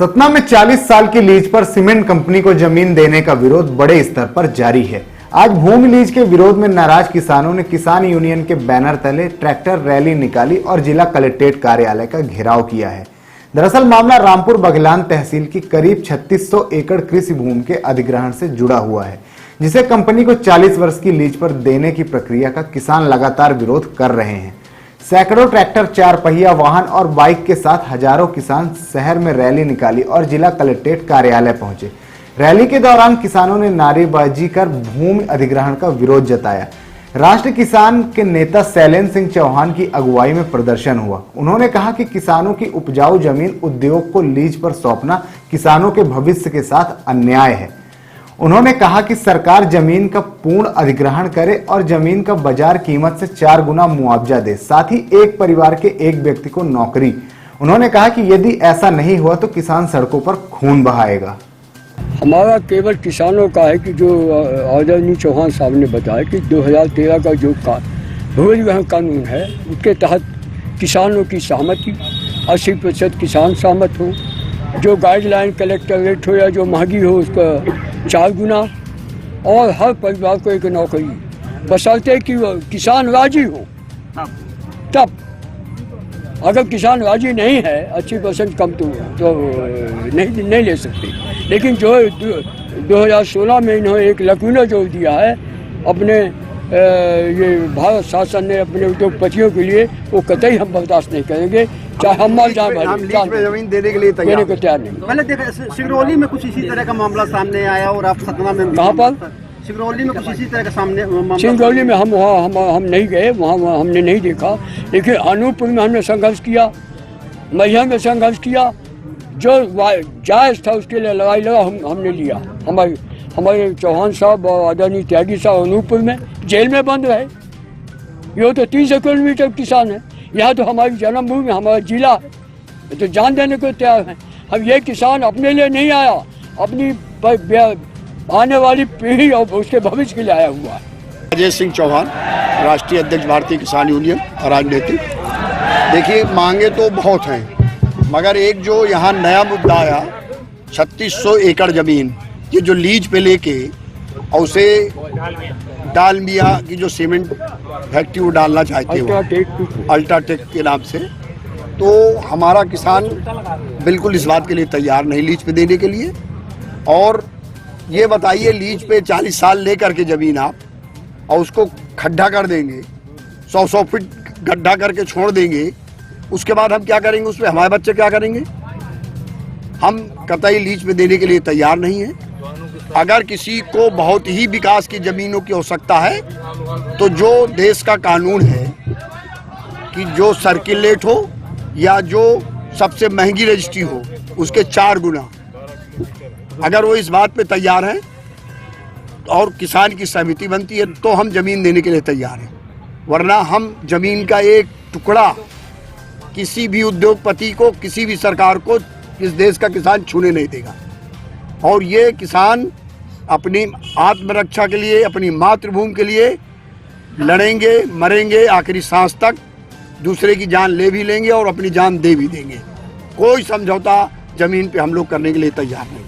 सतना में 40 साल की लीज पर सीमेंट कंपनी को जमीन देने का विरोध बड़े स्तर पर जारी है। आज भूमि लीज के विरोध में नाराज किसानों ने किसान यूनियन के बैनर तले ट्रैक्टर रैली निकाली और जिला कलेक्ट्रेट कार्यालय का घेराव किया है। दरअसल मामला रामपुर बघेलान तहसील की करीब 3600 एकड़ कृषि भूमि के अधिग्रहण से जुड़ा हुआ है, जिसे कंपनी को 40 वर्ष की लीज पर देने की प्रक्रिया का किसान लगातार विरोध कर रहे हैं। सैकड़ों ट्रैक्टर, 4 पहिया वाहन और बाइक के साथ हजारों किसान शहर में रैली निकाली और जिला कलेक्ट्रेट कार्यालय पहुंचे। रैली के दौरान किसानों ने नारेबाजी कर भूमि अधिग्रहण का विरोध जताया। राष्ट्रीय किसान के नेता शैलेंद्र सिंह चौहान की अगुवाई में प्रदर्शन हुआ। उन्होंने कहा कि किसानों की उपजाऊ जमीन उद्योग को लीज पर सौंपना किसानों के भविष्य के साथ अन्याय है। उन्होंने कहा कि सरकार जमीन का पूर्ण अधिग्रहण करे और जमीन का बाजार कीमत से 4 गुना मुआवजा दे, साथ ही एक परिवार के एक व्यक्ति को नौकरी। उन्होंने कहा कि यदि ऐसा नहीं हुआ तो किसान सड़कों पर खून बहाएगा। हमारा केवल किसानों का है कि जो आदरणीय चौहान साहब ने बताया कि 2013 का जो भूमि ग्रहण कानून है उसके तहत किसानों की सहमति 80% किसान सहमत हो, जो गाइडलाइन कलेक्टरेट हो या जो महंगी हो उसका 4 गुना, और हर परिवार को एक नौकरी, बशर्ते कि किसान राजी हो तब। अगर किसान राजी नहीं है 80% कम तो नहीं ले सकते। लेकिन जो 2016 में इन्होंने एक लकीना जोड़ दिया है अपने ये भारत शासन ने अपने उद्योगपतियों के लिए, वो कतई हम बर्दाश्त नहीं करेंगे, चाहे हम मर जाए जमीन देने के लिए देने को तैयार नहीं। पहले देखा सिंगरौली में कुछ इसी तरह का मामला सामने आया और आप सतना में कहाँ पर? सिंगरौली में कुछ इसी तरह का सामने सिंगरौली में हम नहीं गए, वहाँ हमने नहीं देखा। लेकिन अनूपपुर में हमने संघर्ष किया, मैहर में संघर्ष किया, जो जायज़ था उसके लिए लड़ाई लड़ा, हमने लिया। हमारे चौहान साहब और आदरणीय त्यागी साहब अनूपपुर में जेल में बंद रहे। ये तो 300 किलोमीटर किसान है, यहाँ तो हमारी जन्मभूमि, हमारा जिला, तो जान देने को तैयार है। हम ये किसान अपने लिए नहीं आया, अपनी आने वाली पीढ़ी और उसके भविष्य के लिए आया हुआ है। अजय सिंह चौहान, राष्ट्रीय अध्यक्ष भारतीय किसान यूनियन राजनीतिक। देखिए, मांगे तो बहुत हैं, मगर एक जो यहाँ नया मुद्दा आया 3600 एकड़ जमीन, ये जो लीज पे लेके और उसे डालमिया की जो सीमेंट फैक्ट्री वो डालना चाहते हो अल्ट्राटेक के नाम से, तो हमारा किसान बिल्कुल इस बात के लिए तैयार नहीं लीज पे देने के लिए। और ये बताइए, लीज पे 40 साल लेकर के जमीन आप और उसको खड्डा कर देंगे, 100 फीट गड्ढा करके छोड़ देंगे, उसके बाद हम क्या करेंगे? उसमें हमारे बच्चे क्या करेंगे? हम कतई लीज पे देने के लिए तैयार नहीं है। अगर किसी को बहुत ही विकास की जमीनों की आवश्यकता है तो जो देश का कानून है कि जो सर्किलेट हो या जो सबसे महंगी रजिस्ट्री हो उसके 4 गुना, अगर वो इस बात पे तैयार हैं और किसान की सहमति बनती है तो हम जमीन देने के लिए तैयार हैं, वरना हम जमीन का एक टुकड़ा किसी भी उद्योगपति को, किसी भी सरकार को इस देश का किसान छूने नहीं देगा। और ये किसान अपनी आत्मरक्षा के लिए, अपनी मातृभूमि के लिए लड़ेंगे, मरेंगे, आखिरी सांस तक दूसरे की जान ले भी लेंगे और अपनी जान दे भी देंगे। कोई समझौता जमीन पे हम लोग करने के लिए तैयार नहीं।